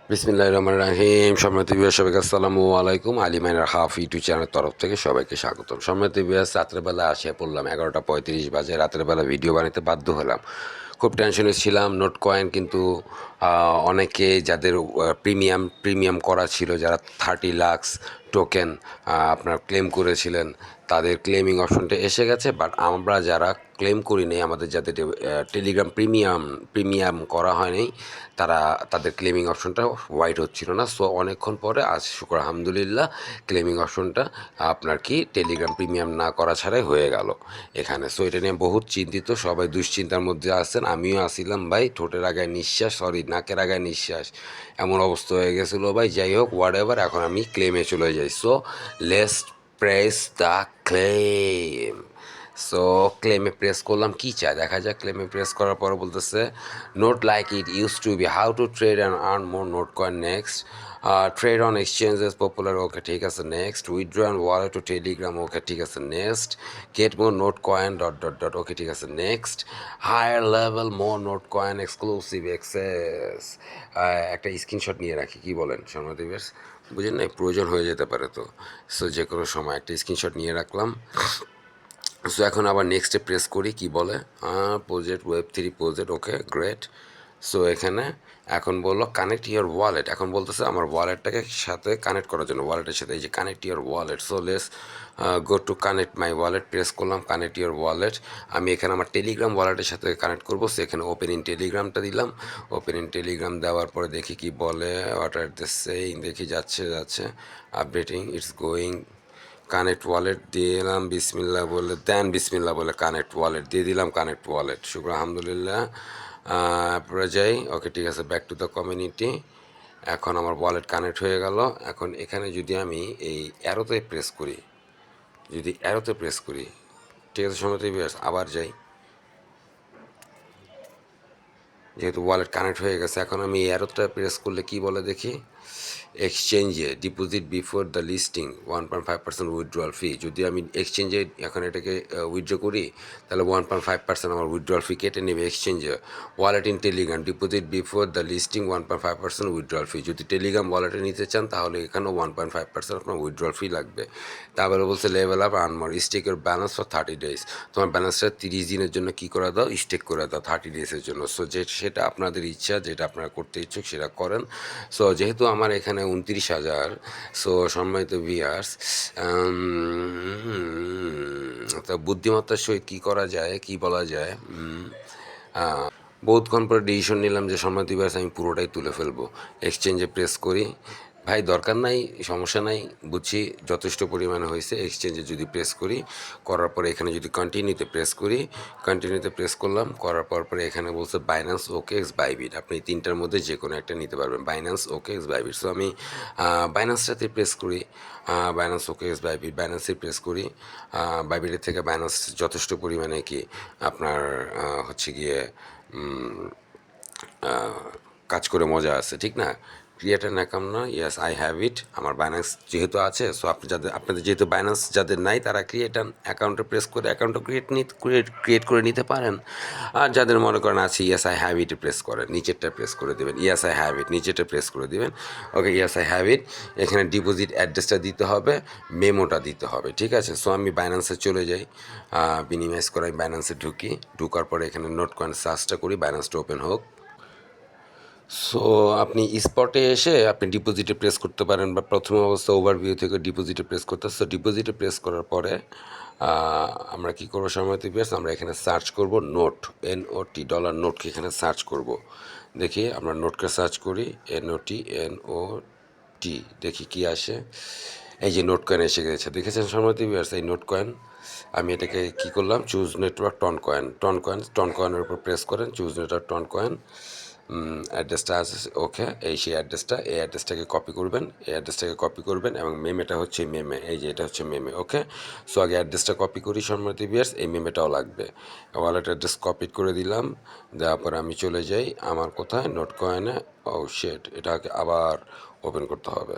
বিসমিল্লাহির রহমানির রহিম। সম্মানিত ভিউয়ার সবাইকে আসসালামু আলাইকুম। আলী মাইনার হাফ ইউটিউব চ্যানেলের তরফ থেকে সবাইকে স্বাগতম। সম্মানিত ভিউয়ার্স, রাত্রেবেলা আসে পড়লাম, 11:35 বাজে। রাত্রেবেলা ভিডিও বানাতে বাধ্য হলাম, খুব টেনশনে ছিলাম। নোট কয়েন কিন্তু অনেকে যাদের প্রিমিয়াম করা ছিল, যারা 30 লাখ টোকেন আপনার ক্লেম করেছিলেন, তাদের ক্লেমিং অপশনটা এসে গেছে। বাট আমরা যারা ক্লেম করিনি, আমাদের যাদের টেলিগ্রাম প্রিমিয়াম করা হয়নি, তাদের ক্লেমিং অপশনটা হোয়াইট হচ্ছিল না। সো অনেকক্ষণ পরে আজ শুক্র আলহামদুলিল্লাহ ক্লেমিং অপশনটা আপনার কি টেলিগ্রাম প্রিমিয়াম না করা ছাড়াই হয়ে গেল এখানে। সো এটা নিয়ে বহুত চিন্তিত, সবাই দুশ্চিন্তার মধ্যে আছেন, আমিও আসিলাম ভাই। ঠোঁটের আগায় নিঃশ্বাস, নাকের আগায় নিঃশ্বাস, এমন অবস্থা হয়ে গেছিলো ভাই। যাই হোক, হোয়াট এভার, এখন আমি ক্লেমে চলে যাই। So let's press the claim. So ক্লেমে প্রেস করলাম, কী চাই দেখা যাক। ক্লেমে প্রেস করার পর বলতেছে not like it use to be, how to trade and earn more Notcoin next, trade on exchanges popular, okay ঠিক আছে next, withdraw and wallet to Telegram, okay ঠিক আছে next, get more Notcoin dot dot dot, okay ঠিক আছে next, higher level more Notcoin exclusive access. একটা screenshot নিয়ে রাখি, কি বলেন সমাধিবেশ? বুঝেন না, প্রয়োজন হয়ে যেতে পারে। তো সো যে কোনো সময় একটা স্ক্রিনশট নিয়ে রাখলাম। সো এখন আবার নেক্সটে প্রেস করি, কি বলে project Web3 project, okay great. So এখানে এখন বললো কানেক্ট ইয়োর ওয়ালেট, এখন বলতেছে আমার ওয়ালেটটাকে সাথে কানেক্ট করার জন্য, ওয়ালেটের সাথে, এই যে connect your wallet. So let's go to connect my wallet, press করলাম কানেক্ট ইয়োর ওয়ালেট। আমি এখানে আমার টেলিগ্রাম ওয়ালেটের সাথে কানেক্ট করবো। সো এখানে ওপেন ইন টেলিগ্রামটা দিলাম। ওপেন ইন টেলিগ্রাম দেওয়ার পরে দেখি কি বলে, হোয়াট আর দ্য সেইং, দেখি যাচ্ছে updating, it's going. Connect wallet দিয়ে দিলাম, বিসমিল্লা বলে দেন, বিসমিল্লা বলে কানেক্ট ওয়ালেট দিয়ে দিলাম, কানেক্ট ওয়ালেট, শুক্র আলহামদুলিল্লাহ। পরে যাই, ওকে ঠিক আছে, ব্যাক টু দ্য কমিউনিটি। এখন আমার ওয়ালেট কানেক্ট হয়ে গেল। এখন এখানে যদি আমি এই অ্যারোতে প্রেস করি, ঠিক আছে সময় আবার যাই, যেহেতু ওয়ালেট কানেক্ট হয়ে গেছে। এখন আমি অ্যারোটা প্রেস করলে কি বলে দেখি, এক্সচেঞ্জে deposit before the listing 1.5% withdrawal fee. যদি আমি এক্সচেঞ্জে এখন এটাকে উইথড্র করি, তাহলে 1.5% আমার উইথড্রয়াল ফি কেটে নেবে এক্সচেঞ্জে। Wallet in Telegram, deposit before the listing 1.5% withdrawal fee. যদি টেলিগ্রাম ওয়ালেটে নিতে চান, তাহলে এখানেও 1.5% আপনার উইথড্রয়াল ফি লাগবে। তারপরে বলছে level up earn more, stake your balance for 30 days। তোমার ব্যালেন্সটা 30 দিনের জন্য কী করে দাও, স্টেক করে দাও 30 ডেজের জন্য। সো সেটা আপনাদের ইচ্ছা, যেটা আপনারা করতে ইচ্ছুক সেটা করেন। সো যেহেতু আমার এখানে 29,000, সো সম্মানিত ভিউয়ার্স, তো বুদ্ধিমত্তার সহিত কী করা যায়, কি বলা যায়, বহুতক্ষণ পরে ডিসিশন নিলাম যে সম্মানিত ভিউয়ার্স আমি পুরোটাই তুলে ফেলবো। এক্সচেঞ্জে প্রেস করি, ভাই দরকার নাই, সমস্যা নাই, বুঝছি যথেষ্ট পরিমাণে হয়েছে। এক্সচেঞ্জে যদি প্রেস করি, করার পরে এখানে যদি কন্টিনিউতে প্রেস করি, কন্টিনিউতে প্রেস করলাম, করার পরে এখানে বলছে বাইন্যান্স, ওকেএক্স, বাইবিট। আপনি তিনটার মধ্যে যে কোনো একটা নিতে পারবেন, বাইন্যান্স, ওকেএক্স, বাইবিট। সো আমি বাইন্যান্সটাতে প্রেস করি, বাইন্যান্স, ওকেএক্স, বাইবিট, বাইন্যান্সে প্রেস করি। বাইবিটের থেকে বাইন্যান্স যথেষ্ট পরিমাণে কি আপনার হচ্ছে গিয়ে কাজ করে মজা আছে, ঠিক না? ক্রিয়েট অ্যান অ্যাকাউন্ট না, ইয়েস আই হ্যাভ ইট। আমার বাইন্যান্স যেহেতু আছে, সো আপনাদের যেহেতু বাইন্যান্স যাদের নাই, তারা ক্রিয়েট অ্যান অ্যাকাউন্টে প্রেস করে অ্যাকাউন্টটা ক্রিয়েট করে নিতে পারেন। আর যাদের মনে করেন আছে, ইয়েস আই হ্যাভ ইটে প্রেস করেন, নিচেরটা প্রেস করে দেবেন, ইয়েস আই হ্যাভ ইট, নিচেরটা প্রেস করে দেবেন, okay yes I have it. এখানে ডিপোজিট অ্যাড্রেসটা দিতে হবে, মেমোটা দিতে হবে, ঠিক আছে? সো আমি বাইন্যান্সে চলে যাই, বিনিমাইজ করাই বাইন্যান্সে ঢুকার পরে এখানে নোট কয়েন সার্চটা করি, বাইন্যান্সটা ওপেন হোক। সো আপনি স্পটে এসে আপনি ডিপোজিটে প্রেস করতে পারেন, বা প্রথম অবস্থা ওভারভিউ থেকে ডিপোজিটে প্রেস করতে। সো ডিপোজিটে প্রেস করার পরে আমরা কী করবো সময়তে পেয়েছি, আমরা এখানে সার্চ করব নোট, NOT, ডলার নোটকে এখানে সার্চ করব। দেখি আমরা নোটকে সার্চ করি, NOT, দেখি কি আসে। এই যে নোট কয়েন এসে গেছে, দেখেছেন সময়তে পেয়েছে এই নোট কয়েন। আমি এটাকে কী করলাম, চুজ নেটওয়ার্ক টন কয়েনের উপর প্রেস করেন, চুজ নেটওয়ার্ক টন কয়েন, অ্যাড্রেসটা আছে, ওকে এই সেই অ্যাড্রেসটা, এই অ্যাড্রেসটাকে কপি করবেন, এবং মেমেটা হচ্ছে মেমে, এই যে এটা হচ্ছে মেমে, ওকে। সো আগে অ্যাড্রেসটা কপি করি সম্মানিত ভিউয়ার্স, এই মেমেটাও লাগবে। ওয়ালেট অ্যাড্রেস কপি করে দিলাম, দেওয়ার পরে আমি চলে যাই আমার কোথায়, নোট কয়েনে। ও শেট, এটাকে আবার ওপেন করতে হবে।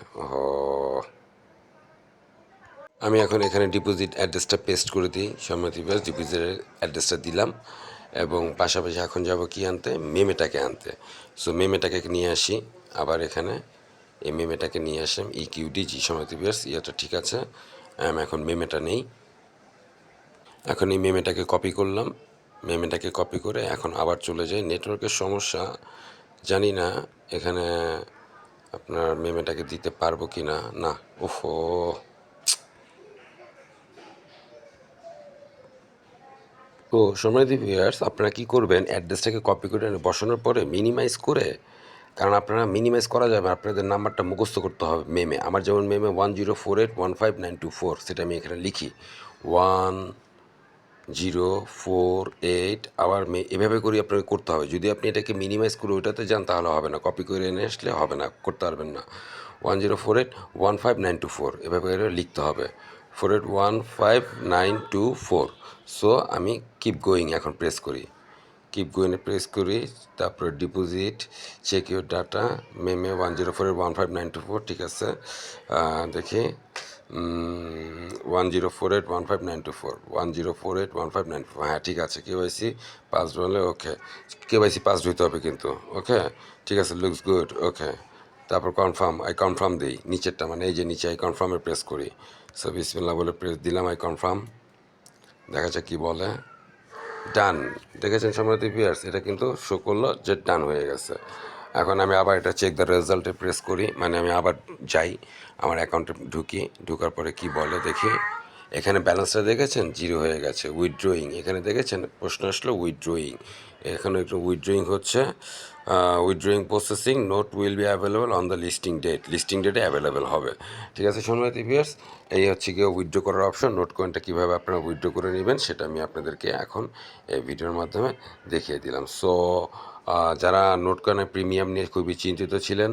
আমি এখন এখানে ডিপোজিট অ্যাড্রেসটা পেস্ট করে দিই সম্মানিত ভিউয়ার্স, ডিপোজিটের অ্যাড্রেসটা দিলাম, এবং পাশাপাশি এখন যাব কি আনতে, মেমেটাকে আনতে। সো মেমেটাকে নিয়ে আসি, আবার এখানে এই মেমেটাকে নিয়ে আসলাম ইকিউডিজি সমাতি ভিউয়ার্স, ইয়েটা ঠিক আছে। এখন মেমেটা নেই, এখন এই মেমেটাকে কপি করলাম, মেমেটাকে কপি করে এখন আবার চলে যাই। নেটওয়ার্কের সমস্যা, জানি না এখানে আপনার মেমেটাকে দিতে পারবো কি না। না, ওহো, তো সম্মানিত ভিউয়ার্স, আপনারা কি করবেন, অ্যাড্রেসটাকে কপি করে বসানোর পরে মিনিমাইজ করে, কারণ আপনারা মিনিমাইজ করা যাবে, আপনাদের নাম্বারটা মুখস্থ করতে হবে মেমে। আমার যেমন মেমে 1048159224, সেটা আমি এখানে লিখি 1048, আবার এভাবে করে আপনাকে করতে হবে। যদি আপনি এটাকে মিনিমাইজ করে ওইটাতে যান তাহলে হবে না, কপি করে এনে আসলে হবে না, করতে পারবেন না। 1048159224 এভাবে করে লিখতে হবে, 48159224। সো আমি কিপ গোয়িং এখন প্রেস করি, কিপ গোয়িংয়ে প্রেস করি, তারপরে ডিপোজিট, চেক ইউর ডাটা, মেমে 1048159224, ঠিক আছে। দেখি 1048159224, 10481594, হ্যাঁ ঠিক আছে। কেওয়াইসি পাস হলে ওকে, কেওয়াইসি পাস হইতে হবে কিন্তু, ওকে ঠিক আছে, লুকস গুড, ওকে। তারপর কনফার্ম, আই কনফার্ম দিই নিচেরটা, মানে এই যে নিচে আই কনফার্মে প্রেস করি। সো বিসমিল্লাহ বলে প্রেস দিলাম, আই কনফার্ম, দেখা যাক কী বলে। ডান, দেখেছেন সম্মানিত ভিউয়ার্স, এটা কিন্তু শো করলো যে ডান হয়ে গেছে। এখন আমি আবার এটা চেক দ্য রেজাল্টে প্রেস করি, মানে আমি আবার যাই আমার অ্যাকাউন্টে, ঢুকার পরে কি বলে দেখি। এখানে ব্যালেন্সটা দেখেছেন জিরো হয়ে গেছে। উইথড্রয়িং, এখানে দেখেছেন প্রশ্ন আসলো উইথড্রয়িং, এখানে একটু উইথড্রয়িং হচ্ছে, withdrawing processing, note will be available on the listing date, listing ডেটে অ্যাভেলেবেল হবে। ঠিক আছে সম্মানিত ভিউয়ার্স, এই হচ্ছে গিয়ে উইথড্র করার অপশন। নোট কয়েনটা কীভাবে আপনারা উইথড্র করে নেবেন সেটা আমি আপনাদেরকে এখন এই ভিডিওর মাধ্যমে দেখিয়ে দিলাম। সো যারা নোট কয়েনের প্রিমিয়াম নিয়ে খুবই চিন্তিত ছিলেন,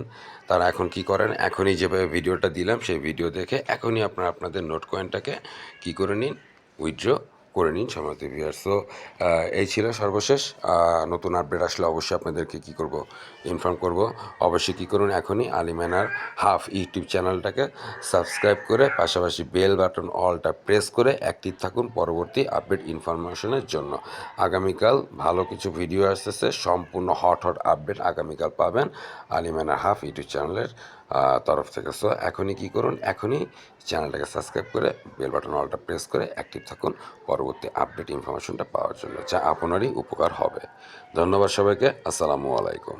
তারা এখন কি করেন, এখনই যেভাবে ভিডিওটা দিলাম সেই ভিডিও দেখে এখনই আপনারা আপনাদের নোট কয়েনটাকে কী করে নিন, উইথড্র করে নিন সম্মানিত ভিউয়ার্স। সো এই ছিল সর্বশেষ। নতুন আপডেট আসলে অবশ্যই আপনাদেরকে কী করব, ইনফর্ম করব। অবশ্যই কী করুন, এখনই আলিমাইনার হাফ ইউটিউব চ্যানেলটাকে সাবস্ক্রাইব করে পাশাপাশি বেল বাটন অলটা প্রেস করে অ্যাক্টিভ থাকুন পরবর্তী আপডেট ইনফরমেশনের জন্য। আগামীকাল ভালো কিছু ভিডিও আসতেছে, সম্পূর্ণ হট আপডেট আগামীকাল পাবেন আলিমাইনার হাফ ইউটিউব চ্যানেলের তরফ থেকে। সো এখনই কী করুন, এখনই চ্যানেলটাকে সাবস্ক্রাইব করে বেল বাটন অলটা প্রেস করে অ্যাক্টিভ থাকুন পরবর্তী আপডেট ইনফরমেশনটা পাওয়ার জন্য, যা আপনারই উপকার হবে। ধন্যবাদ সবাইকে, আসসালামু আলাইকুম।